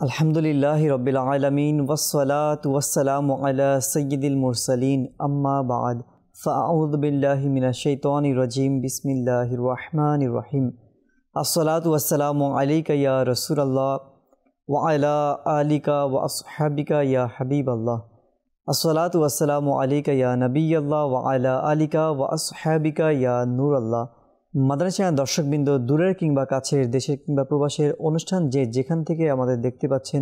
আলহামদুলিল্লাহি রব্বিল আলামিন ওয়াসসালাতু ওয়াসসালামু আলা সাইয়্যিদিল মুরসালিন আম্মা বা'দ ফাআউযু বিল্লাহি মিনাশ শাইতানির রাজিম বিসমিল্লাহির রাহমানির রহিম আসসালাতু ওয়াসসালামু আলাইকা ইয়া রাসূলুল্লাহ ওয়া আলা আলিকা ওয়া আসহাবিকা ইয়া হাবিবাল্লাহ আসসালাতু ওয়াসসালামু আলাইকা ইয়া নবিয়াল্লাহ ওয়া আলা আলিকা ওয়া আসহাবিকা ইয়া নূরাল্লাহ। মাদ্রাসা দর্শকবৃন্দ, দূরের কিংবা কাছের, দেশের কিংবা প্রবাসের অনুষ্ঠান যে যেখান থেকে আমাদের দেখতে পাচ্ছেন,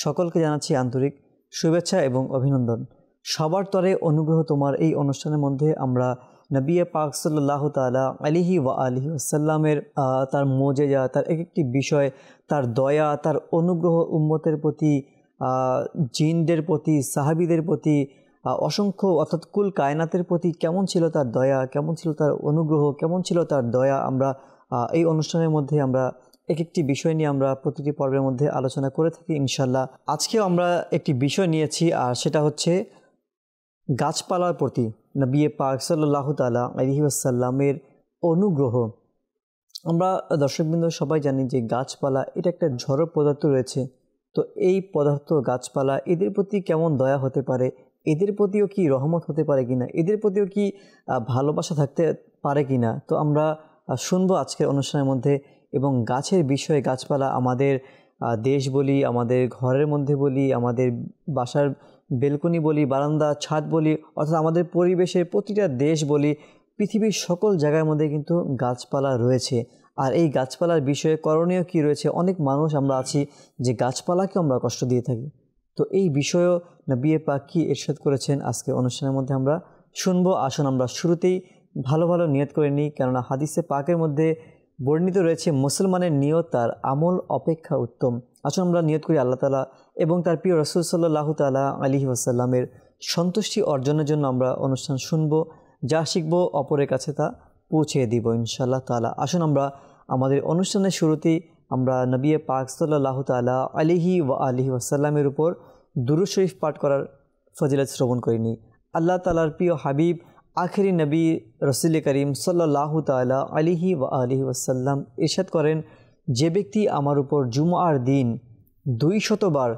সকলকে জানাচ্ছি আন্তরিক শুভেচ্ছা এবং অভিনন্দন। সবার তরে অনুগ্রহ তোমার এই অনুষ্ঠানের মধ্যে আমরা নবী পাক সাল্লাল্লাহু তাআলা আলাইহি ওয়া আলিহি ওয়াসাল্লামের তার মুজিজা, তার এক একটি বিষয়, তার দয়া, তার অনুগ্রহ উম্মতের প্রতি, জিনদের প্রতি, সাহাবীদের প্রতি, অসংখ্য অর্থাৎ কুল কায়নাতের প্রতি কেমন ছিল তার দয়া, কেমন ছিল তার অনুগ্রহ, কেমন ছিল তার দয়া, আমরা এই অনুষ্ঠানের মধ্যে আমরা এক একটি বিষয় নিয়ে আমরা প্রতিটি পর্বের মধ্যে আলোচনা করে থাকি ইনশাল্লাহ। আজকেও আমরা একটি বিষয় নিয়েছি, আর সেটা হচ্ছে গাছপালার প্রতি নবী পাক সাল্লাল্লাহু তাআলা আলাইহি ওয়াসাল্লামের অনুগ্রহ। আমরা দর্শকবৃন্দ সবাই জানি যে গাছপালা এটা একটা ঝড় পদার্থ রয়েছে। তো এই পদার্থ, গাছপালা, এদের প্রতি কেমন দয়া হতে পারে, এদের প্রতিও কি রহমত হতে পারে কিনা, এদের প্রতিও কি ভালোবাসা থাকতে পারে কিনা, তো আমরা শুনবো আজকের অনুষ্ঠানের মধ্যে। এবং গাছের বিষয়ে, গাছপালা আমাদের দেশ বলি, আমাদের ঘরের মধ্যে বলি, আমাদের বাসার বেলকনি বলি, বারান্দা, ছাদ বলি, অর্থাৎ আমাদের পরিবেশের প্রতিটা দেশ বলি, পৃথিবীর সকল জায়গার মধ্যে কিন্তু গাছপালা রয়েছে। আর এই গাছপালার বিষয়ে করণীয় কি রয়েছে, অনেক মানুষ আমরা আছি যে গাছপালাকে আমরা কষ্ট দিয়ে থাকি। তো এই বিষয়েও নবী পাক কি ইরশাদ করেছেন আজকে অনুষ্ঠানের মধ্যে আমরা শুনবো। আসুন আমরা শুরুতেই ভালো ভালো নিয়ত করে নিই, কেননা হাদিসে পাকের মধ্যে বর্ণিত রয়েছে মুসলমানের নিয়ত তার আমল অপেক্ষা উত্তম। আসুন আমরা নিয়ত করি আল্লাহ তাআলা এবং তার প্রিয় রাসূল সাল্লাল্লাহু তাআলা আলাইহি ওয়াসাল্লামের সন্তুষ্টি অর্জনের জন্য আমরা অনুষ্ঠান শুনবো, যা শিখবো অপরের কাছে তা পৌঁছে দিব ইনশাআল্লাহ তাআলা। আসুন আমরা আমাদের অনুষ্ঠানের শুরুতেই আমরা নবী পাক সাল্লাল্লাহু তাআলা আলাইহি ওয়া আলিহি ওয়াসাল্লামের উপর দুরূদ শরীফ পাঠ করার ফজিলত শ্রবণ করে নিই। আল্লাহ তাআলার প্রিয় হাবিব আখেরি নবী রাসূল করিম সাল্লাল্লাহু তাআলা আলাইহি ওয়া আলিহি ওয়াসাল্লাম ইরশাদ করেন, যে ব্যক্তি আমার উপর জুমার দিন 200 বার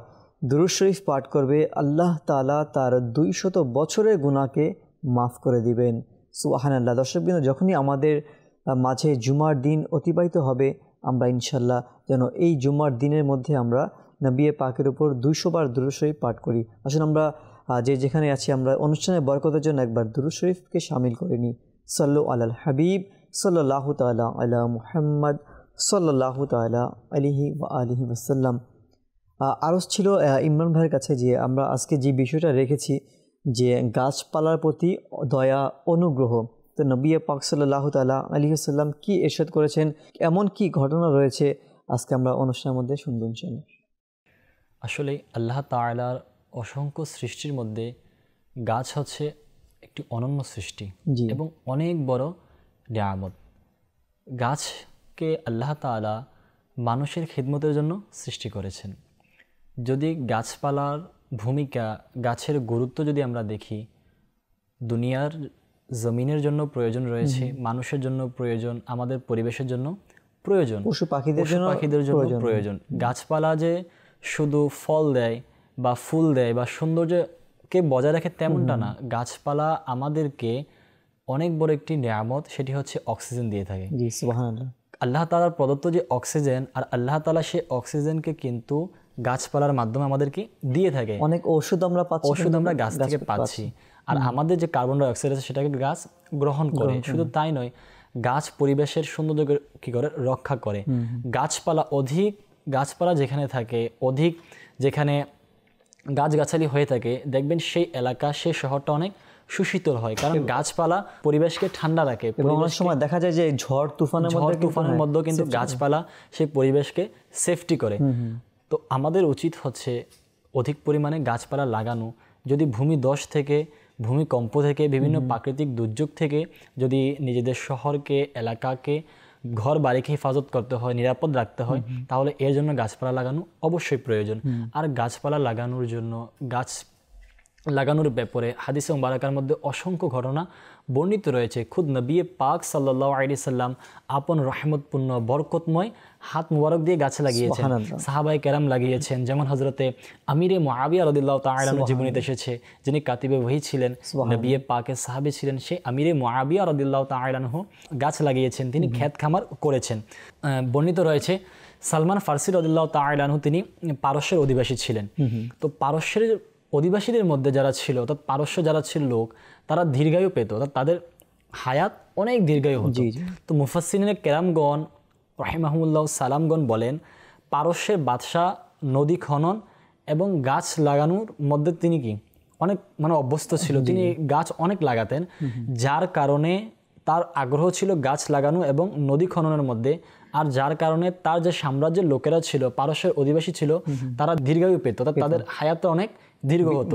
দুরূদ শরীফ পাঠ করবে, আল্লাহ তাআলা তার 200 বছরের গুনাহকে মাফ করে দিবেন। সুবহানাল্লাহ। দর্শকবৃন্দ, যখনই আমাদের মাঝে জুমার দিন অতিবাহিত হবে, আমরা ইনশাল্লাহ যেন এই জুমার দিনের মধ্যে আমরা নবী পাকের উপর 200 বার দুরূদ শরীফ পাঠ করি। আসুন আমরা যে যেখানে আছি আমরা অনুষ্ঠানের বরকতের জন্য একবার দুরূদ শরীফকে শামিল করে নিই। সাল্লু আলাল হাবিব সাল্লাল্লাহু তাআলা আলা মুহাম্মদ সাল্লাল্লাহু তাআলা আলাইহি ওয়া আলিহি ওয়াসাল্লাম। আরজ ছিল ইমরান ভাইয়ের কাছে যে আমরা আজকে যে বিষয়টা রেখেছি যে গাছপালার প্রতি দয়া, অনুগ্রহ। তো নবী পাক সাল্লাল্লাহু তাআলা আলাইহি ওয়াসাল্লাম কি ইরশাদ করেছেন, এমন কি ঘটনা রয়েছে, আজকে আমরা অনুষ্ঠানের মধ্যে শুনবো ইনশাআল্লাহ। আসলে আল্লাহ তাআলার অসংখ্য সৃষ্টির মধ্যে গাছ হচ্ছে একটি অনন্য সৃষ্টি এবং অনেক বড় নিয়ামত। গাছকে আল্লাহ তাআলা মানুষের খিদমতের জন্য সৃষ্টি করেছেন। যদি গাছপালার ভূমিকা, গাছের গুরুত্ব যদি আমরা দেখি, দুনিয়ার জমিনের জন্য প্রয়োজন রয়েছে, মানুষের জন্য প্রয়োজন, আমাদের পরিবেশের জন্য প্রয়োজন, পশু পাখিদের জন্য প্রয়োজন। গাছপালা যে শুধু ফল দেয় বা ফুল দেয় বা সৌন্দর্যকে বজায় রাখে তেমনটা না। গাছপালা আমাদেরকে অনেক বড় একটি নিয়ামত, সেটি হচ্ছে অক্সিজেন দিয়ে থাকে। জি, সুবহানাল্লাহ। আল্লাহ তাআলার প্রদত্ত যে অক্সিজেন, আর আল্লাহ তাআলা সেই অক্সিজেনকে কিন্তু গাছপালার মাধ্যমে আমাদেরকে দিয়ে থাকে। অনেক ওষুধ আমরা গাছ থেকে পাচ্ছি। আর আমাদের যে কার্বন ডাই অক্সাইড আছে সেটাকে গাছ গ্রহণ করে। শুধু তাই নয়, গাছ পরিবেশের সৌন্দর্য কি করে রক্ষা করে। গাছপালা যেখানে থাকে, অধিক যেখানে গাছগাছালি হয়ে থাকে, দেখবেন সেই এলাকা, সেই শহরটা অনেক সুশীতল হয়, কারণ গাছপালা পরিবেশকে ঠান্ডা রাখে। অনেক সময় দেখা যায় যে ঝড় তুফানের মধ্যে কিন্তু গাছপালা সেই পরিবেশকে সেফটি করে। তো আমাদের উচিত হচ্ছে অধিক পরিমাণে গাছপালা লাগানো। যদি ভূমিধস থেকে, ভূমিকম্প থেকে, বিভিন্ন প্রাকৃতিক দুর্যোগ থেকে যদি নিজেদের শহরকে, এলাকাকে, ঘর বাড়িকে হেফাজত করতে হয়, নিরাপদ রাখতে হয়, তাহলে এর জন্য গাছপালা লাগানো অবশ্যই প্রয়োজন। আর গাছপালা লাগানোর জন্য গাছ লাগানোর ব্যাপারে হাদিসে মুবারাকার মধ্যে অসংখ্য ঘটনা বর্ণিত রয়েছে। খুদ নবী পাক সাল্লাল্লাহু আলাইহি সাল্লাম আপন রহমতপূর্ণ বরকতময় হাত মুবারক দিয়ে গাছে লাগিয়েছেন, সাহাবায়ে কেরাম লাগিয়েছেন। যেমন হযরতে আমিরে মুআবিয়া রাদিয়াল্লাহু তাআলা আনহু জীবনীতে এসেছে, যিনি কাতিবে ওহী ছিলেন, নবী পাকের সাহাবী ছিলেন, সেই আমিরে মুআবিয়া রাদিয়াল্লাহু তাআলা আনহু গাছ লাগিয়েছেন, তিনি ক্ষেত খামার করেছেন। বর্ণিত রয়েছে সালমান ফার্সি রাদিয়াল্লাহু তাআলা আনহু তিনি পারস্যের অধিবাসী ছিলেন। তো পারস্যের অধিবাসীদের মধ্যে যারা ছিল, অর্থাৎ পারস্য যারা ছিল লোক, তারা দীর্ঘায়ু পেত, অর্থাৎ তাদের হায়াত অনেক দীর্ঘায়ু হতো। তো মুফাসসিরিনে কেরামগণ রাহিমাহুমুল্লাহ সালামগণ বলেন, পারস্যের বাদশাহ নদী খনন এবং গাছ লাগানোর মধ্যে তিনি কি অনেক অভ্যস্ত ছিল, তিনি গাছ অনেক লাগাতেন, যার কারণে তার আগ্রহ ছিল গাছ লাগানো এবং নদী খননের মধ্যে। আর যার কারণে তার যে সাম্রাজ্যের লোকেরা ছিল, পারস্যের অধিবাসী ছিল, তারা দীর্ঘায়ু পেত, অর্থাৎ তাদের হায়াতটা অনেক দীর্ঘ হতো।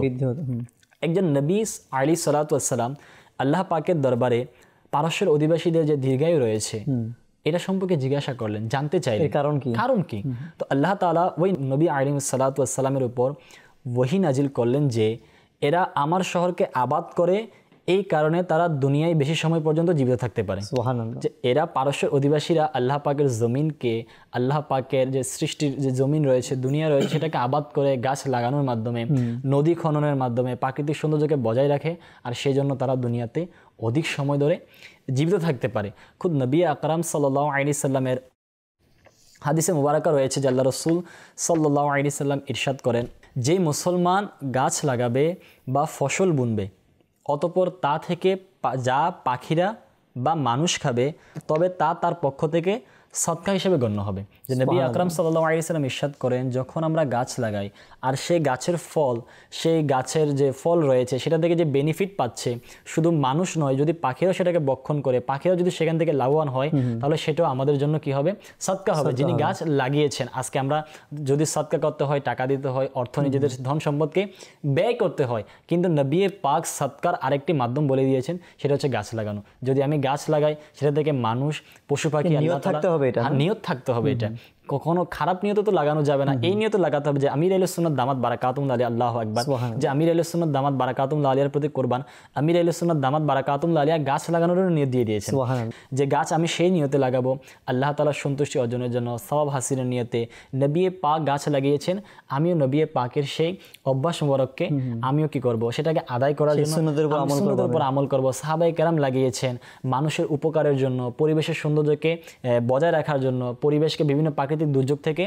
একজন নবী আলাইহিস সালাতু ওয়াস সালাম আল্লাহ পাকের দরবারে পারস্যের অধিবাসীদের যে দীর্ঘায়ু রয়েছে এটা সম্পর্কে জিজ্ঞাসা করলেন, জানতে চাইলেন কারণ কি। তো আল্লাহ তাআলা ওই নবী আলাইহিস সালাতু ওয়াস সালামের উপর ওহী নাজিল করলেন যে এরা আমার শহরকে আবাদ করে, এই কারণে তারা দুনিয়ায় বেশি সময় পর্যন্ত জীবিত থাকতে পারে। সুবহানাল্লাহ। যে এরা পারস্যের অধিবাসীরা আল্লাহ পাকের জমিনকে, আল্লাহ পাকের যে সৃষ্টির যে জমিন রয়েছে, দুনিয়া রয়েছে, সেটাকে আবাদ করে গাছ লাগানোর মাধ্যমে, নদী খননের মাধ্যমে প্রাকৃতিক সৌন্দর্যকে বজায় রাখে, আর সেই জন্য তারা দুনিয়াতে অধিক সময় ধরে জীবিত থাকতে পারে। খুদ নবী আকরাম সাল্লাল্লাহু আলাইহি সাল্লামের হাদিসে মুবারাকা রয়েছে যে আল্লাহ রাসূল সাল্লাল্লাহু আলাইহি সাল্লাম ইরশাদ করেন, যে মুসলমান গাছ লাগাবে বা ফসল বুনবে, অতঃপর তা থেকে যা পাখিরা বা মানুষ খাবে, তবে তা তার পক্ষ থেকে সদকা হিসেবে গণ্য হবে। যে নবী আকরাম সাল্লাল্লাহু আলাইহি সাল্লাম ইরশাদ করেন, যখন আমরা গাছ লাগাই আর সেই গাছের ফল, সেই গাছের যে ফল রয়েছে সেটা থেকে যে বেনিফিট পাচ্ছে, শুধু মানুষ নয়, যদি পাখিরাও সেটাকে বক্ষণ করে, পাখিরাও যদি সেখান থেকে লাভবান হয়, তাহলে সেটাও আমাদের জন্য কি হবে? সদকা হবে। যিনি গাছ লাগিয়েছেন, আজকে আমরা যদি সদকা করতে হয়, টাকা দিতে হয়, অর্থ নিজেদের ধন সম্পদকে ব্যয় করতে হয়, কিন্তু নবী পাক সদকার আরেকটি মাধ্যম বলে দিয়েছেন, সেটা হচ্ছে গাছ লাগানো। যদি আমি গাছ লাগাই, সেটা থেকে মানুষ, পশু পাখি, আল্লাহ তাআলা নিয়ত থাকতে হবে। এটা কখনো খারাপ নিয়ত তো লাগানো যাবে না, এই নিয়ত লাগাতে হবে যে আমির আহলে সুন্নাত দামাত বারাকাতুহুম আলাইহি, আল্লাহু আকবার, যে আমির আহলে সুন্নাত দামাত বারাকাতুহুম আলাইহির প্রতি কুরবান। আমির আহলে সুন্নাত দামাত বারাকাতুহুম আলাইহি গাছ লাগানোর নিয়ত দিয়ে দিয়েছেন, যে গাছ আমি সেই নিয়তে লাগাবো আল্লাহ তাআলার সন্তুষ্টি অর্জনের জন্য, সওয়াব হাসিলের নিয়তে। নবী পাক গাছ লাগিয়েছেন, আমিও নবী পাকের সেই অভ্যাস মুবারককে আমিও কি করব, সেটাকে আদায় করার জন্য সুন্নতের উপর আমল করব। সাহাবায়ে কেরাম লাগিয়েছেন মানুষের উপকারের জন্য, পরিবেশের সৌন্দর্যকে বজায় রাখার জন্য, পরিবেশকে বিভিন্ন প্রাকৃতিক দুর্যোগ থেকে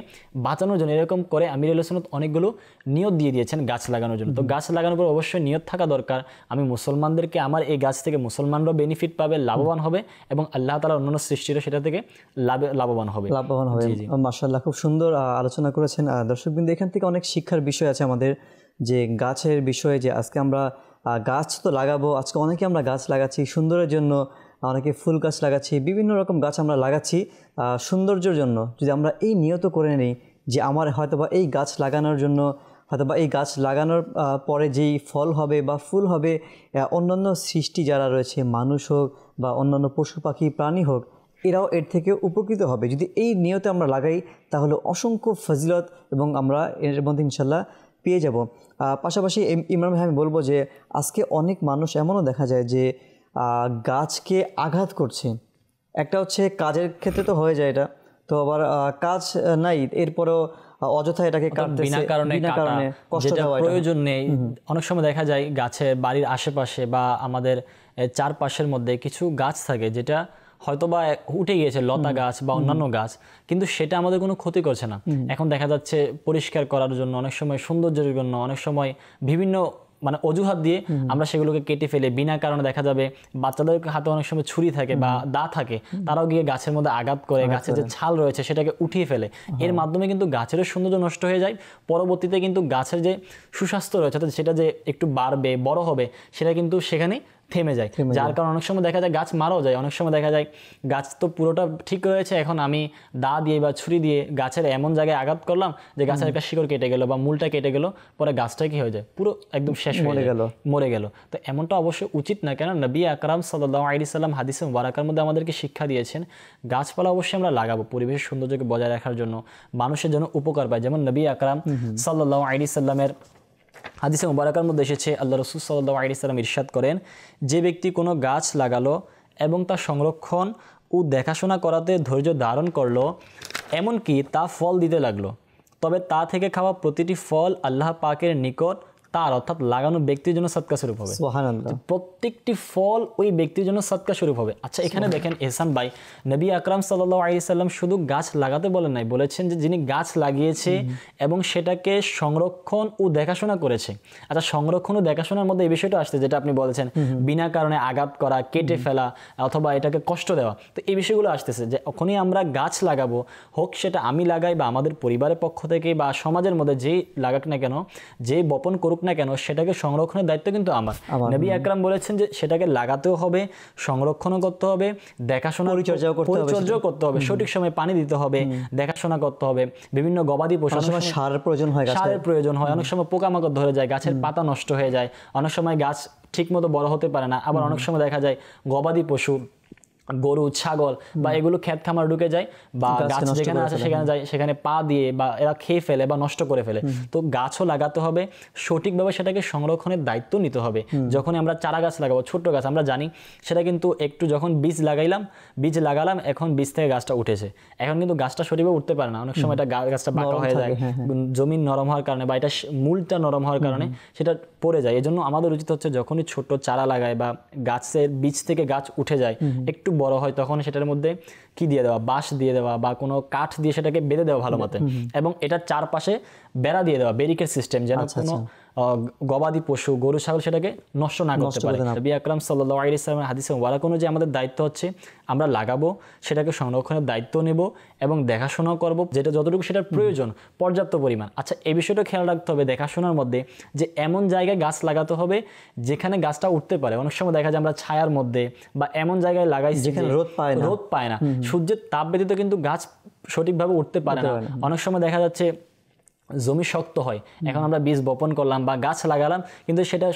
বাঁচানোর জন্য। এরকম করে আমির আহলে সুন্নাত অনেকগুলো নিয়ত দিয়ে দিয়েছেন গাছ লাগানোর জন্য। তো গাছ লাগানোর পর অবশ্যই নিয়ত থাকা দরকার, আমি মুসলমানদেরকে, আমার এই গাছ থেকে মুসলমানরাও বেনিফিট পাবে, লাভবান হবে, এবং আল্লাহ তাআলার অন্যান্য সৃষ্টিরও সেটা থেকে লাভবান হবে। মাশাআল্লাহ, খুব সুন্দর আলোচনা করেছেন দর্শকবৃন্দ। এখান থেকে অনেক শিক্ষার বিষয় আছে আমাদের, যে গাছের বিষয়ে, যে আজকে আমরা গাছ তো লাগাবো, আজকে অনেকে আমরা গাছ লাগাচ্ছি সুন্দরের জন্য, অনেকে ফুল গাছ লাগাচ্ছি, বিভিন্ন রকম গাছ আমরা লাগাচ্ছি সৌন্দর্যের জন্য। যদি আমরা এই নিয়ত করে নিই যে আমার হয়তোবা এই গাছ লাগানোর জন্য, হয়তোবা এই গাছ লাগানোর পরে যেই ফল হবে বা ফুল হবে, অন্যান্য সৃষ্টি যারা রয়েছে, মানুষ হোক বা অন্যান্য পশু পাখি প্রাণী হোক, এরাও এর থেকে উপকৃত হবে। যদি এই নিয়তে আমরা লাগাই, তাহলে অসংখ্য ফজিলত এবং আমরা এর মধ্যে ইনশাল্লাহ পেয়ে যাব। পাশাপাশি ইমরান ভাই, আমি বলবো যে আজকে অনেক মানুষ এমনও দেখা যায় যে গাছকে আঘাত করছে। একটা হচ্ছে কাজের ক্ষেত্রে তো হয়ে যায় এটা, তো আবার কাজ নাই, এরপরেও অযথা এটাকে কাটতেছে, বিনা কারণে কষ্ট দেওয়া, প্রয়োজন নেই। অনেক সময় দেখা যায় গাছের বাড়ির আশেপাশে বা আমাদের চারপাশের মধ্যে কিছু গাছ থাকে যেটা হয়তো বা উঠে গিয়েছে, লতা গাছ বা অন্যান্য গাছ, কিন্তু সেটা আমাদের কোনো ক্ষতি করছে না। এখন দেখা যাচ্ছে পরিষ্কার করার জন্য, অনেক সময় সৌন্দর্যের জন্য, অনেক সময় বিভিন্ন অজুহাত দিয়ে আমরা সেগুলোকে কেটে ফেলে, বিনা কারণে দেখা যাবে বাচ্চাদের হাতে অনেক সময় ছুরি থাকে বা দা থাকে, তারাও গিয়ে গাছের মধ্যে আঘাত করে গাছের যে ছাল রয়েছে সেটাকে উঠিয়ে ফেলে। এর মাধ্যমে কিন্তু গাছেরও সৌন্দর্য নষ্ট হয়ে যায়, পরবর্তীতে কিন্তু গাছের যে সুস্বাস্থ্য রয়েছে, সেটা যে একটু বাড়বে, বড় হবে, সেটা কিন্তু সেখানে থেমে যায়। যার কারণে অনেক সময় দেখা যায় গাছ মারাও যায়। অনেক সময় দেখা যায় গাছ তো পুরোটা ঠিক রয়েছে, এখন আমি দা দিয়ে বা ছুরি দিয়ে গাছের এমন জায়গায় আঘাত করলাম যে গাছের একটা শিকড় কেটে গেল বা মূলটা কেটে গেল, পরে গাছটা কি হয়ে যায়, পুরো একদম শেষ মরে গেল। তো এমনটা অবশ্যই উচিত না, কেন নবী আকরাম সাল্লাল্লাহু আলাইহি সাল্লাম হাদিসে মুবারাকার মধ্যে আমাদেরকে শিক্ষা দিয়েছেন গাছপালা অবশ্যই আমরা লাগাবো পরিবেশের সৌন্দর্যকে বজায় রাখার জন্য, মানুষের জন্য উপকার পায়। যেমন নবী আকরাম সাল্লাল্লাহু আলাইহি সাল্লামের হাদিসে মুবারাকার মধ্যে এসেছে আল্লাহ রাসূল সাল্লাল্লাহু আলাইহি ওয়াসাল্লাম ইরশাদ করেন, যে ব্যক্তি কোনো গাছ লাগালো এবং তার সংরক্ষণ ও দেখাশোনা করাতে ধৈর্য ধারণ করলো, এমনকি তা ফল দিতে লাগলো, তবে তা থেকে খাওয়া প্রতিটি ফল আল্লাহ পাকের নিকট তার অর্থাৎ লাগানো ব্যক্তির জন্য সদকা স্বরূপ হবে। সুবহানাল্লাহ। প্রত্যেকটি ফল ওই ব্যক্তির জন্য সদকা স্বরূপ হবে। আচ্ছা, এখানে দেখেন এহসান ভাই, নবী আকরাম সাল্লাল্লাহু আলাইহি সাল্লাম শুধু গাছ লাগাতে বলেন নাই, বলেছেন যে যিনি গাছ লাগিয়েছে এবং সেটাকে সংরক্ষণ ও দেখাশোনা করেছে। আচ্ছা, সংরক্ষণ ও দেখাশোনার মধ্যে এই বিষয়টা আসছে যেটা আপনি বলেছেন, বিনা কারণে আঘাত করা, কেটে ফেলা অথবা এটাকে কষ্ট দেওয়া। তো এই বিষয়গুলো আসতেছে যে যখনই আমরা গাছ লাগাবো, হোক সেটা আমি লাগাই বা আমাদের পরিবারের পক্ষ থেকে বা সমাজের মধ্যে যেই লাগাক না কেন, যেই বপন করুক না কেন, সেটাকে সংরক্ষণের দায়িত্ব কিন্তু আমার। নবী আকরাম বলেছেন যে সেটাকে লাগাতেও হবে, সংরক্ষণও করতে হবে, দেখাশোনা পরিচর্যাও করতে হবে, সঠিক সময় পানি দিতে হবে, দেখাশোনা করতে হবে। বিভিন্ন গবাদি পশু সারের প্রয়োজন হয়, অনেক সময় পোকামাকড় ধরে যায়, গাছের পাতা নষ্ট হয়ে যায়, অনেক সময় গাছ ঠিক মতো বড় হতে পারে না, আবার অনেক সময় দেখা যায় গবাদি পশু গরু ছাগল বা এগুলো ক্ষেত খামার ঢুকে যায় বা গাছ যেখানে আছে সেখানে যায়, সেখানে পা দিয়ে বা এরা খেয়ে ফেলে বা নষ্ট করে ফেলে। তো গাছও লাগাতে হবে, সঠিকভাবে সেটাকে সংরক্ষণের দায়িত্ব নিতে হবে। যখন আমরা চারা গাছ লাগাবো, ছোট্ট গাছ আমরা জানি সেটা কিন্তু একটু যখন বীজ লাগালাম, এখন বীজ থেকে গাছটা উঠেছে, এখন কিন্তু গাছটা সঠিকভাবে উঠতে পারে না, অনেক সময় এটা গাছটা বাঁকা হয়ে যায়, জমিন নরম হওয়ার কারণে বা এটা মূলটা নরম হওয়ার কারণে সেটা পড়ে যায়। এই জন্য আমাদের উচিত হচ্ছে যখনই ছোট চারা লাগায় বা গাছের বীজ থেকে গাছ উঠে যায়, একটু বড় হয়, তখন সেটার মধ্যে কি দিয়ে দেওয়া, বাঁশ দিয়ে দেওয়া বা কোনো কাঠ দিয়ে সেটাকে বেঁধে দেওয়া ভালো মতে, এবং এটার চারপাশে বেড়া দিয়ে দেওয়া, ব্যারিকেড সিস্টেম, যেন কোনো গবাদি পশু গরু ছাগল সেটাকে নষ্ট না করতে পারে। নবী আকরাম সাল্লাল্লাহু আলাইহি ওয়াসাল্লামের হাদিসে মুবারক অনুযায়ী আমাদের দায়িত্ব হচ্ছে আমরা লাগাবো, সেটাকে সংরক্ষণের দায়িত্ব নেব এবং দেখাশোনাও করব, যেটা যতটুকু সেটার প্রয়োজন পর্যাপ্ত পরিমাণ। আচ্ছা, এই বিষয়টা খেয়াল রাখতে হবে দেখাশোনার মধ্যে যে এমন জায়গায় গাছ লাগাতে হবে যেখানে গাছটা উঠতে পারে। অনেক সময় দেখা যায় আমরা ছায়ার মধ্যে বা এমন জায়গায় লাগাই যেখানে রোদ পায় না, সূর্যের তাপ ব্যতীত কিন্তু গাছ সঠিকভাবে উঠতে পারে না। অনেক সময় দেখা যাচ্ছে জমি শক্ত হয়, এখন আমরা বীজ বপন করলাম বা গাছ লাগালাম, কিন্তু সেটা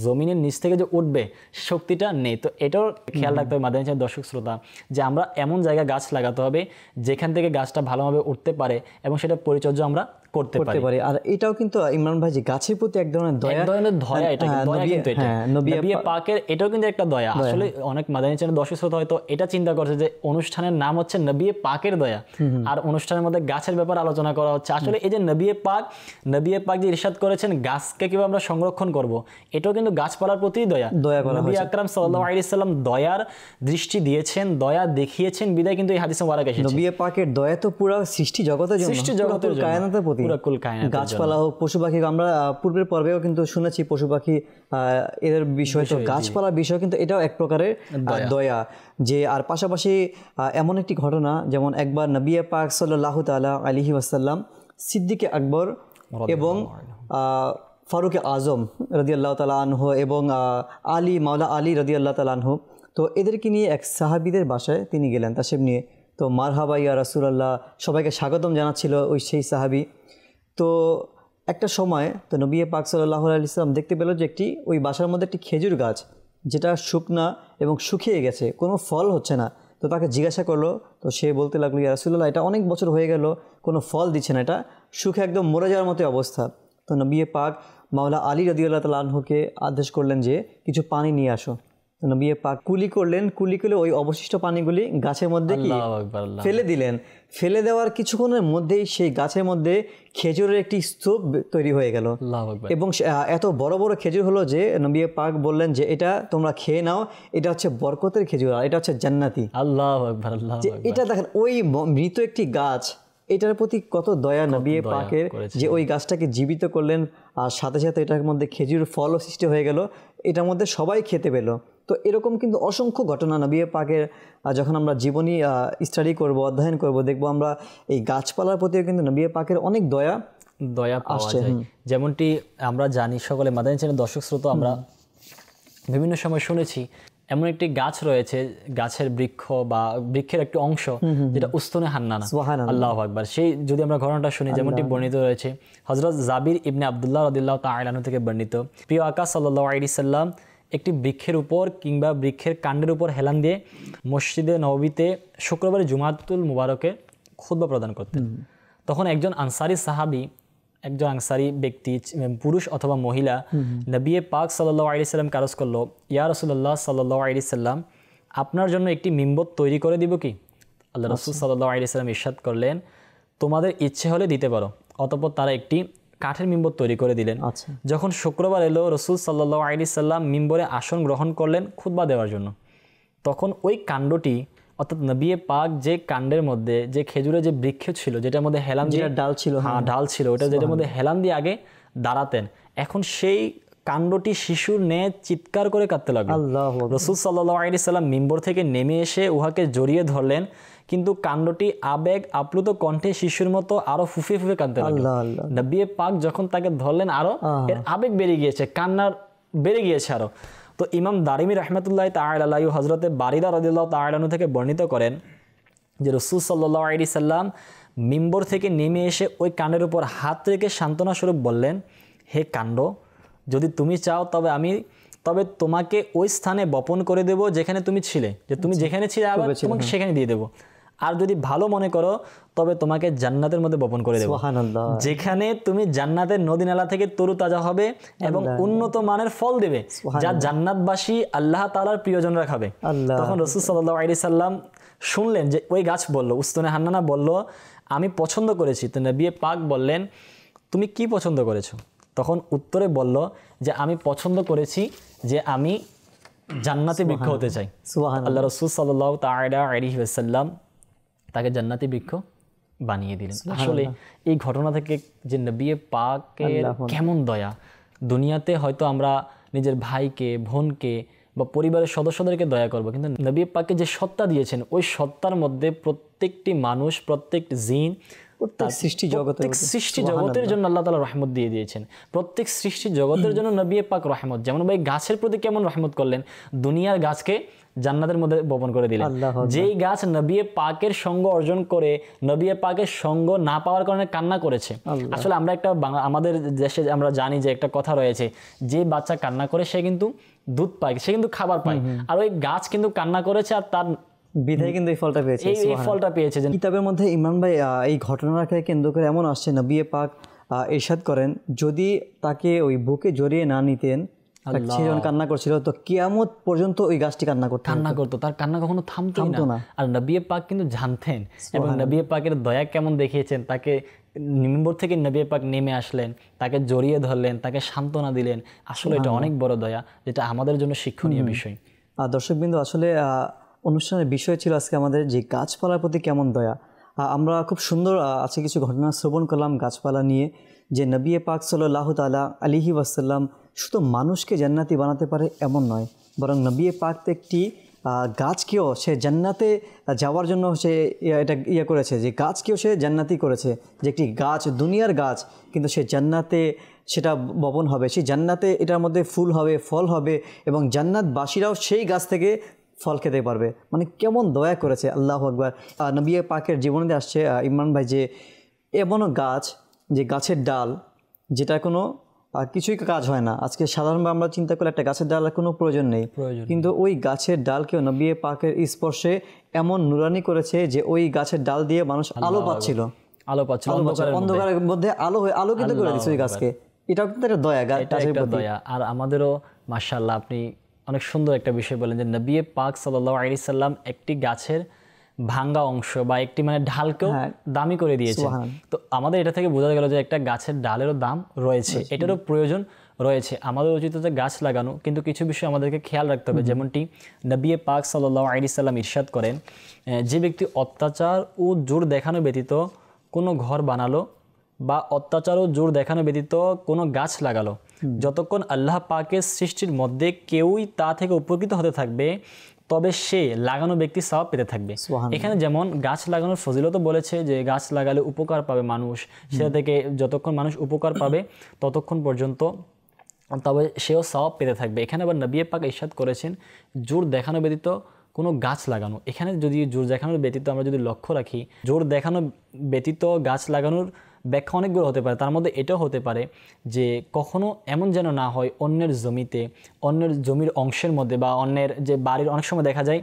জমিনের নিচ থেকে যে উঠবে শক্তিটা নেই। তো এটাও খেয়াল রাখতে হবে মাদানী চ্যানেলের দর্শক শ্রোতা, যে আমরা এমন জায়গায় গাছ লাগাতে হবে যেখান থেকে গাছটা ভালোভাবে উঠতে পারে এবং সেটা পরিচর্যা আমরা করতে পারি। আর এটাও কিন্তু ইমরান ভাই যে গাছের প্রতি এক ধরনের দয়া, এটা কিন্তু নবী পাকের এটাও কিন্তু একটা দয়া। আসলে অনেক মাদানী চ্যানেলের দর্শক শ্রোতা হয়তো এটা চিন্তা করছে যে অনুষ্ঠানের নাম হচ্ছে নবী পাকের দয়া, আর অনুষ্ঠানের মধ্যে গাছের ব্যাপারে আলোচনা করা হচ্ছে। আসলে এই যে নবী পাক যে ইরশাদ করেছেন গাছকে কিভাবে আমরা সংরক্ষণ করব, এটাও কিন্তু গাছপালার প্রতি দয়া করা। নবী আকরাম সাল্লাল্লাহু আলাইহি ওয়াসাল্লাম দয়ার দৃষ্টি দিয়েছেন, দয়া দেখিয়েছেন, বিদায় কিন্তু এই হাদিসে মুবারক এসেছে। নবী পাকের দয়া তো পুরো সৃষ্টি জগতের জন্য, কায়নাতের প্রতি, গাছপালা হোক পশু পাখি। আমরা পূর্বের পর্বেও কিন্তু শুনেছি পশু পাখি এদের বিষয়, তো গাছপালার বিষয় কিন্তু এটাও এক প্রকারের দয়া। যে আর পাশাপাশি এমন একটি ঘটনা, যেমন একবার নবী পাক সাল্লাল্লাহু তাআলা আলাইহি ওয়াসাল্লাম সিদ্দিকে আকবর এবং ফারুকে আজম রাদিয়াল্লাহু তাআলা আনহু এবং মাওলা আলী রাদিয়াল্লাহু তাআলা আনহু, তো এদেরকে নিয়ে এক সাহাবীদের বাসায় তিনি গেলেন তাশরিফ নিয়ে। তো মারহাবা ইয়া রাসূলুল্লাহ সবাইকে স্বাগতম জানাচ্ছিল সেই সাহাবী। তো একটা সময় তো নবী পাক সাল্লাল্লাহু আলাইহি ওয়াসাল্লাম দেখতে পেল যে ওই বাসার মধ্যে একটি খেজুর গাছ যেটা শুকনা এবং শুকিয়ে গেছে, কোনো ফল হচ্ছে না। তো তাকে জিজ্ঞাসা করলো, তো সে বলতে লাগলো, ইয়া রাসূলুল্লাহ এটা অনেক বছর হয়ে গেল, কোনো ফল দিচ্ছে না, এটা শুকে একদম মরে যাওয়ার মতো অবস্থা। তো নবী পাক মাওলা আলী রাদিয়াল্লাহু তাআলা আনহুকে আদেশ করলেন যে কিছু পানি নিয়ে আসো। তো নবী পাক কুলি করে ওই অবশিষ্ট পানিগুলি গাছের মধ্যে ফেলে দিলেন। ফেলে দেওয়ার কিছুক্ষণের মধ্যেই সেই গাছের মধ্যে খেজুরের একটি স্তূপ তৈরি হয়ে গেল, এবং এত বড় বড় খেজুর হলো যে নবী পাক বললেন যে এটা তোমরা খেয়ে নাও, এটা হচ্ছে বরকতের খেজুর, আর এটা হচ্ছে জান্নাতি। আল্লাহু আকবার। এটা দেখেন ওই মৃত একটি গাছ, এটার প্রতি কত দয়া নবী পাকের, যে ওই গাছটাকে জীবিত করলেন, আর সাথে সাথে এটার মধ্যে খেজুর ফলও সৃষ্টি হয়ে গেল, এটার মধ্যে সবাই খেতে পেল। তো এরকম কিন্তু অসংখ্য ঘটনা নবী পাকের যখন আমরা জীবনী স্টাডি করব, অধ্যয়ন করব, দেখব আমরা এই গাছপালার প্রতিও কিন্তু নবী পাকের অনেক দয়া পাওয়া যায়। যেমনটি আমরা জানি সকলে মাদানী চ্যানেলের দর্শক শ্রোতা, আমরা বিভিন্ন সময় শুনেছি এমন একটি গাছ রয়েছে, গাছের বৃক্ষ বা বৃক্ষের একটি অংশ যেটা উস্তনে হান্নানা। আল্লাহু আকবার। সেই যদি আমরা ঘটনাটা শুনি, যেমনটি বর্ণিত রয়েছে হযরত জাবির ইবনে আব্দুল্লাহ রাদিয়াল্লাহু তাআলা আনহু থেকে বর্ণিত, প্রিয় আকা সাল্লাল্লাহু আলাইহি সাল্লাম একটি বৃক্ষের উপর কিংবা বৃক্ষের কাণ্ডের উপর হেলান দিয়ে মসজিদে নববীতে শুক্রবার জুমাতুল মুবারকে খুতবা প্রদান করতেন। তখন একজন আনসারী সাহাবী একজন আনসারী ব্যক্তি, পুরুষ অথবা মহিলা, নবী পাক সাল্লাল্লাহু আলাইহি সাল্লাম কারজ করলো, ইয়া রাসূলুল্লাহ সাল্লাল্লাহু আলাইহি সাল্লাম, আপনার জন্য একটি মিম্বর তৈরি করে দিব কি? আল্লাহ রাসূল সাল্লাল্লাহু আলাইহি সাল্লাম ইরশাদ করলেন, তোমাদের ইচ্ছে হলে দিতে পারো। অতঃপর তারা একটি কাঠের মিম্বর তৈরি করে দিলেন। যখন শুক্রবার এলো, রাসূল সাল্লাল্লাহু আলাইহি সাল্লাম মিম্বরে আসন গ্রহণ করলেন খুতবা দেওয়ার জন্য। তখন ওই কাণ্ডটি, অর্থাৎ নবী পাক যে কাণ্ডের মধ্যে যে খেজুরের যে বৃক্ষ ছিল, যেটার মধ্যে হেলান দিয়ে ডাল ছিল, হ্যাঁ ডাল ছিল, ওটা যেটার মধ্যে হেলান দিয়ে আগে দাঁড়াতেন, এখন সেই কাণ্ডটি শিশুর ন্যায় চিৎকার করে কাঁদতে লাগলো। রাসূল সাল্লাল্লাহু আলাইহি সাল্লাম মিম্বর থেকে নেমে এসে উহাকে জড়িয়ে ধরলেন, কিন্তু কাণ্ডটি আবেগ আপ্লুত কণ্ঠে শিশুর মতো আরো ফুফে ফুফে কাঁদতে লাগলো। নবী পাক যখন তাকে ধরলেন, আরো এর আবেগ বেড়ে গিয়েছে, কান্নার বেড়ে গিয়েছে আরো। তো ইমাম দারিমি রাহমাতুল্লাহি তাআলা আলাইহি হযরতে বারিদা রাদিয়াল্লাহু তাআলা আনহু থেকে বর্ণিত করেন যে রাসূল সাল্লাল্লাহু আলাইহি সাল্লাম মিম্বর থেকে নেমে এসে ওই কাণ্ডের উপর হাত রেখে সান্ত্বনা স্বরূপ বললেন, হে কাণ্ড, যদি তুমি চাও তবে তোমাকে ওই স্থানে বপন করে দেব যেখানে তুমি ছিলে, যে তুমি যেখানে ছিলে আবার তোমাকে সেখানে দিয়ে দেব। আর যদি ভালো মনে করো তবে তোমাকে জান্নাতের মধ্যে বপন করে দেব, যেখানে তুমি জান্নাতের নদী নালা থেকে তরুতাজা হবে এবং উন্নত মানের ফল দেবে, যা জান্নাতবাসী আল্লাহ তাআলার প্রিয়জনরা খাবে। তখন রাসূল সাল্লাল্লাহু আলাইহি সাল্লাম শুনলেন যে ওই গাছ বলল, উস্তুনে হান্নানা বলল, আমি পছন্দ করেছি। তো নবী পাক বললেন, তুমি কি পছন্দ করেছো? তখন উত্তরে বলল যে আমি পছন্দ করেছি যে আমি জান্নাতি বৃক্ষ হতে চাই। আল্লাহ রাসূল সাল্লাল্লাহু তাআলা আলাইহি ওয়াসাল্লাম তাকে জান্নাতি বৃক্ষ বানিয়ে দিলেন। আসলে এই ঘটনা থেকে যে নবী পাকের কেমন দয়া, দুনিয়াতে হয়তো আমরা নিজের ভাইকে, বোনকে বা পরিবারের সদস্যদেরকে দয়া করব, কিন্তু নবী পাককে যে সত্তা দিয়েছেন, ওই সত্তার মধ্যে প্রত্যেকটি মানুষ, প্রত্যেকটি জিন, প্রত্যেক সৃষ্টি জগতের জন্য আল্লাহ তাআলা রহমত দিয়ে দিয়েছেন। প্রত্যেক সৃষ্টি জগতের জন্য নবী পাক রহমত। যেমন ভাই গাছের প্রতি কেমন রহমত করলেন, দুনিয়ার গাছকে জান্নাতের মধ্যে বপন করে দিলেন। যেই গাছ নবী পাকের সঙ্গ অর্জন করে নবী পাকের সঙ্গ না পাওয়ার কারণে কান্না করেছে। আসলে আমরা আমাদের দেশে আমরা জানি যে একটা কথা রয়েছে, যে বাচ্চা কান্না করে সে কিন্তু দুধ পায়, সে কিন্তু খাবার পায়, আর ওই গাছ কিন্তু কান্না করেছে আর তার বিধায় কিন্তু এই ফলটা পেয়েছে। এই ফলটা পেয়েছে। কিতাবের মধ্যে ইমরান ভাই এই ঘটনাকে কেন্দ্র করে এমন আসছে, নবী পাক ইরশাদ করেন, যদি তাকে ওই বুকে জড়িয়ে না নিতেন, সে যখন কান্না করছিল, তো কিয়ামত পর্যন্ত ওই গাছটি কান্না করতো, তার কান্না কখনো থামতো না। আর নবী পাক কিন্তু জানতেন, এবং নবী পাকের দয়া কেমন দেখিয়েছেন, তাকে মিম্বর থেকে নবী পাক নেমে আসলেন, তাকে জড়িয়ে ধরলেন, তাকে সান্ত্বনা দিলেন। আসলে এটা অনেক বড় দয়া, যেটা আমাদের জন্য শিক্ষণীয় বিষয়। দর্শকবৃন্দ, আসলে অনুষ্ঠানের বিষয় ছিল আজকে আমাদের যে গাছপালার প্রতি কেমন দয়া। আমরা খুব সুন্দর আজকে কিছু ঘটনা শ্রবণ করলাম গাছপালা নিয়ে, যে নবী পাক সাল্লাল্লাহু তাআলা আলাইহি ওয়াসাল্লাম শুধু মানুষকে জান্নাতি বানাতে পারে এমন নয়, বরং নবী পাক একটি গাছকেও সে জান্নাতে যাওয়ার জন্য সে এটা করেছে, যে গাছকেও সে জান্নাতি করেছে, যে একটি গাছ দুনিয়ার গাছ, কিন্তু সে জান্নাতে সেটা বপন হবে, সেই জান্নাতে এটার মধ্যে ফুল হবে, ফল হবে, এবং জান্নাতবাসীরাও সেই গাছ থেকে ফল খেতে পারবে। মানে কেমন দয়া করেছে, আল্লাহু আকবার। নবী পাকের জীবনে আসছে ইমরান ভাই, যে এমনও গাছ, যে গাছের ডাল, যেটা কোনো কিছুই কাজ হয় না। আজকে সাধারণভাবে আমরা চিন্তা করলে একটা গাছের ডালের কোনো প্রয়োজন নেই, কিন্তু ওই গাছের ডালকেও নবী পাকের স্পর্শে এমন নুরানি করেছে যে ওই গাছের ডাল দিয়ে মানুষ আলো পাচ্ছিল, অন্ধকারের মধ্যে আলোকিত করে দিচ্ছে ওই গাছকে। এটাও কিন্তু একটা দয়া, দয়া। আর আমাদেরও মাশাআল্লাহ, আপনি অনেক সুন্দর একটা বিষয় বলেন, যে নবী পাক সাল্লাল্লাহু আলাইহি সাল্লাম একটি গাছের ভাঙ্গা অংশ বা একটি মানে ঢালকেও দামি করে দিয়েছে। তো আমাদের এটা থেকে বোঝা গেল যে একটা গাছের ডালেরও দাম রয়েছে, এটারও প্রয়োজন রয়েছে। আমাদের উচিত হচ্ছে গাছ লাগানো, কিন্তু কিছু বিষয় আমাদেরকে খেয়াল রাখতে হবে। যেমনটি নবী পাক সাল্লাল্লাহু আলাইহি সাল্লাম ইরশাদ করেন, যে ব্যক্তি অত্যাচার ও জোর দেখানো ব্যতীত কোনো ঘর বানালো বা অত্যাচার ও জোর দেখানো ব্যতীত কোনো গাছ লাগালো, যতক্ষণ আল্লাহ পাকের সৃষ্টির মধ্যে কেউই তা থেকে উপকৃত হতে থাকবে, তবে সে লাগানো ব্যক্তি সওয়াব পেতে থাকবে। এখানে যেমন গাছ লাগানোর ফজিলত বলেছে, যে গাছ লাগালে উপকার পাবে মানুষ, সেটা থেকে যতক্ষণ মানুষ উপকার পাবে ততক্ষণ পর্যন্ত তবে সেও সওয়াব পেতে থাকবে। এখানে আবার নবী পাক ইরশাদ করেছেন, জোর দেখানো ব্যতীত কোনো গাছ লাগানো। এখানে যদি জোর দেখানোর ব্যতীত আমরা যদি লক্ষ্য রাখি, জোর দেখানো ব্যতীত গাছ লাগানোর ব্যাখ্যা অনেকগুলো হতে পারে। তার মধ্যে এটাও হতে পারে যে কখনো এমন যেন না হয় অন্যের জমিতে, অন্যের জমির অংশের মধ্যে বা অন্যের যে বাড়ির, অনেক সময় দেখা যায়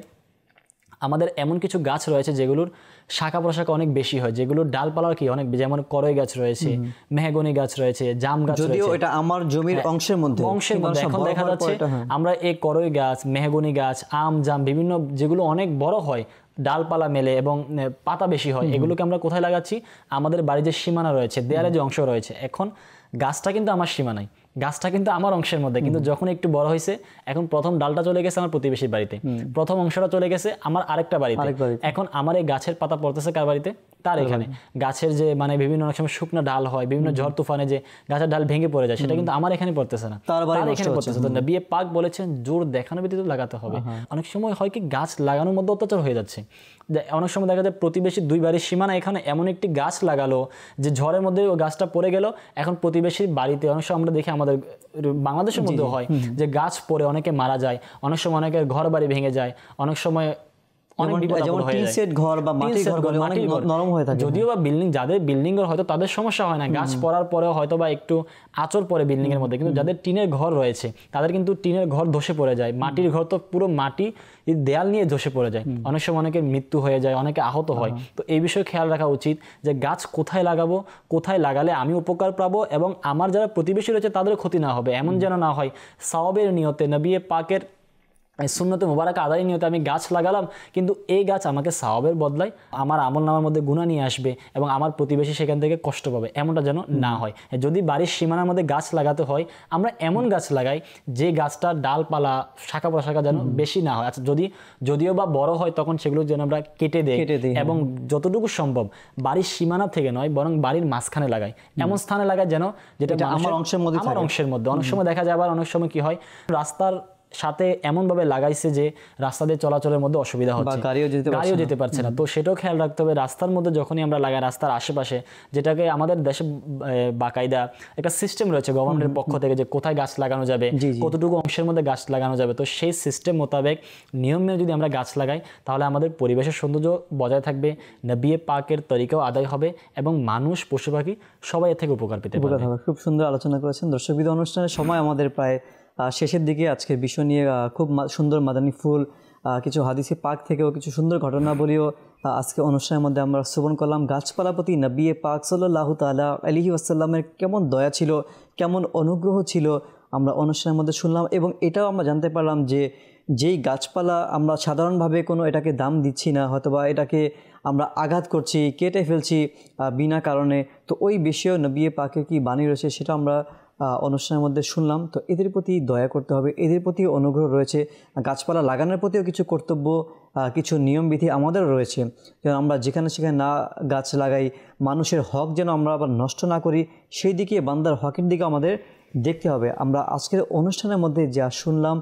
আমাদের এমন কিছু গাছ রয়েছে যেগুলোর শাখা প্রশাখা অনেক বেশি হয়, যেগুলোর ডালপালা কি অনেক, যেমন করই গাছ রয়েছে, মেহগনি গাছ রয়েছে, জাম গাছ রয়েছে। যদিও এটা আমার জমির অংশের মধ্যে এখন দেখা যাচ্ছে আমরা এই করই গাছ, মেহগনি গাছ, আম, জাম বিভিন্ন যেগুলো অনেক বড় হয়, ডালপালা মেলে এবং পাতা বেশি হয়, এগুলোকে আমরা কোথায় লাগাচ্ছি? আমাদের বাড়ির যে সীমানা রয়েছে, দেয়ালে যে অংশ রয়েছে। এখন গাছটা কিন্তু আমার সীমানায়, গাছটা কিন্তু আমার অংশের মধ্যে, কিন্তু যখন একটু বড় হয়েছে, এখন প্রথম ডালটা চলে গেছে আমার প্রতিবেশীর বাড়িতে, প্রথম অংশটা চলে গেছে আমার আরেকটা বাড়িতে। এখন আমার এই গাছের পাতা পড়তেছে কার বাড়িতে? তার এখানে। গাছের যে মানে বিভিন্ন অনেক সময় শুকনো ডাল হয়, বিভিন্ন ঝড় তুফানে যে গাছের ডাল ভেঙে পড়ে যায়, সেটা কিন্তু আমার এখানে পড়তেছে না, তার এখানে পড়তেছে। তো নবী পাক বলেছেন জোর দেখানো ব্যতীত লাগাতে হবে। অনেক সময় হয় কি গাছ লাগানোর মধ্যে অত্যাচার হয়ে যাচ্ছে, অনেক সময় দেখা যায় প্রতিবেশী দুই বাড়ির সীমানা এখানে এমন একটি গাছ লাগালো যে ঝড়ের মধ্যে ওই গাছটা পড়ে গেল। এখন প্রতিবেশীর বাড়িতে অনেক সময় আমরা দেখি, আমাদের বাংলাদেশের মধ্যে হয় যে গাছ পড়ে অনেকে মারা যায়, অনেক সময় অনেকের ঘর বাড়ি ভেঙে যায়, অনেক সময় যদিও বা বিল্ডিং, যাদের বিল্ডিং এর হয়তো তাদের সমস্যা হয় না, গাছ পড়ার পরেও হয়তো বা একটু আঁচড় পড়ে বিল্ডিং এর মধ্যে, কিন্তু যাদের টিনের ঘর রয়েছে তাদের কিন্তু টিনের ঘর ধসে পড়ে যায়, মাটির ঘর তো পুরো মাটি দেয়াল নিয়ে ধসে পড়ে যায়, অনেক সময় অনেকের মৃত্যু হয়ে যায়, অনেকে আহত হয়। তো এই বিষয়ে খেয়াল রাখা উচিত যে গাছ কোথায় লাগাবো, কোথায় লাগালে আমি উপকার পাবো এবং আমার যারা প্রতিবেশী রয়েছে তাদের ক্ষতি না হবে, এমন যেন না হয় সওয়াবের নিয়তে, নবী পাকের সুন্নতে মুবারাকা আদায় নিয়তে আমি গাছ লাগালাম, কিন্তু এই গাছ আমাকে সওয়াবের বদলায় আমার আমল নামার মধ্যে গুনাহ নিয়ে আসবে এবং আমার প্রতিবেশী সেখান থেকে কষ্ট পাবে, এমনটা যেন না হয়। যদি বাড়ির সীমানার মধ্যে গাছ লাগাতে হয়, আমরা এমন গাছ লাগাই যে গাছটার ডালপালা শাখা প্রশাখা যেন বেশি না হয়। আচ্ছা, যদিও বা বড় হয় তখন সেগুলো যেন আমরা কেটে দেই এবং যতটুকু সম্ভব বাড়ির সীমানা থেকে নয় বরং বাড়ির মাঝখানে লাগাই, এমন স্থানে লাগাই যেন যেটা আমার অংশের মধ্যে। অনেক সময় দেখা যায় আবার অনেক সময় কি হয়, রাস্তার সাথে এমন ভাবে লাগাইছে যে রাস্তা দিয়ে চলাচলের মধ্যে অসুবিধা হচ্ছে, গাড়িও যেতে পারছে না। তো সেটাও খেয়াল রাখতে হবে রাস্তার মধ্যে যখনই আমরা লাগাই, রাস্তার আশেপাশে, যেটাকে আমাদের দেশে বাকায়দা একটা সিস্টেম রয়েছে গভর্নমেন্টের পক্ষ থেকে যে কোথায় গাছ লাগানো যাবে, কতটুকু অংশের মধ্যে গাছ লাগানো যাবে। তো সেই সিস্টেম মোতাবেক নিয়ম মেনে যদি আমরা গাছ লাগাই তাহলে আমাদের পরিবেশের সৌন্দর্য বজায় থাকবে, নবী পাকের তরিকাও আদায় হবে এবং মানুষ পশু পাখি সবাই এর থেকে উপকার পেতে পারবে। খুব সুন্দর আলোচনা করেছেন। দর্শকবৃন্দ, অনুষ্ঠানের সময় আমাদের প্রায় শেষের দিকে। আজকের বিষয় নিয়ে খুব সুন্দর মাদানী ফুল, কিছু হাদিসে পাক থেকেও কিছু সুন্দর ঘটনাবলীও আজকে অনুষ্ঠানের মধ্যে আমরা শ্রবণ করলাম। গাছপালা প্রতি নবী পাক সাল্লাল্লাহু তাআলা আলাইহি ওয়াসাল্লামের কেমন দয়া ছিল, কেমন অনুগ্রহ ছিল আমরা অনুষ্ঠানের মধ্যে শুনলাম। এবং এটাও আমরা জানতে পারলাম যে যেই গাছপালা আমরা সাধারণভাবে কোনো এটাকে দাম দিচ্ছি না, হয়তোবা এটাকে আমরা আঘাত করছি, কেটে ফেলছি বিনা কারণে, তো ওই বিষয়েও নবী পাকের কি বাণী রয়েছে সেটা আমরা অনুষ্ঠানের মধ্যে শুনলাম। তো এদের প্রতি দয়া করতে হবে, এদের প্রতি অনুগ্রহ রয়েছে। গাছপালা লাগানোর প্রতিও কিছু কর্তব্য, কিছু নিয়মবিধি আমাদেরও রয়েছে, যেন আমরা যেখানে সেখানে না গাছ লাগাই, মানুষের হক যেন আমরা আবার নষ্ট না করি, সেই দিকে বান্দার হকের দিকে আমাদের দেখতে হবে। আমরা আজকের অনুষ্ঠানের মধ্যে যা শুনলাম,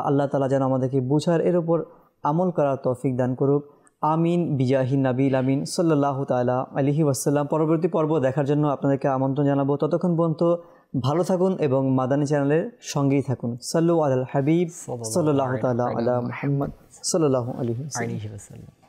আল্লাহ তাআলা যেন আমাদেরকে বুঝার, এর উপর আমল করার তৌফিক দান করুক। আমিন বিজাহি নবীল আমিন সাল্লাল্লাহু তাআলা আলাইহি ওয়াসাল্লাম। পরবর্তী পর্ব দেখার জন্য আপনাদেরকে আমন্ত্রণ জানাবো। ততক্ষণ পর্যন্ত ভালো থাকুন এবং মাদানী চ্যানেলের সঙ্গেই থাকুন। সাল্লু আলাল হাবিব সাল্লাল্লাহু তাআলা আলা মুহাম্মদ সাল্লাল্লাহু আলাইহি ওয়াসাল্লাম।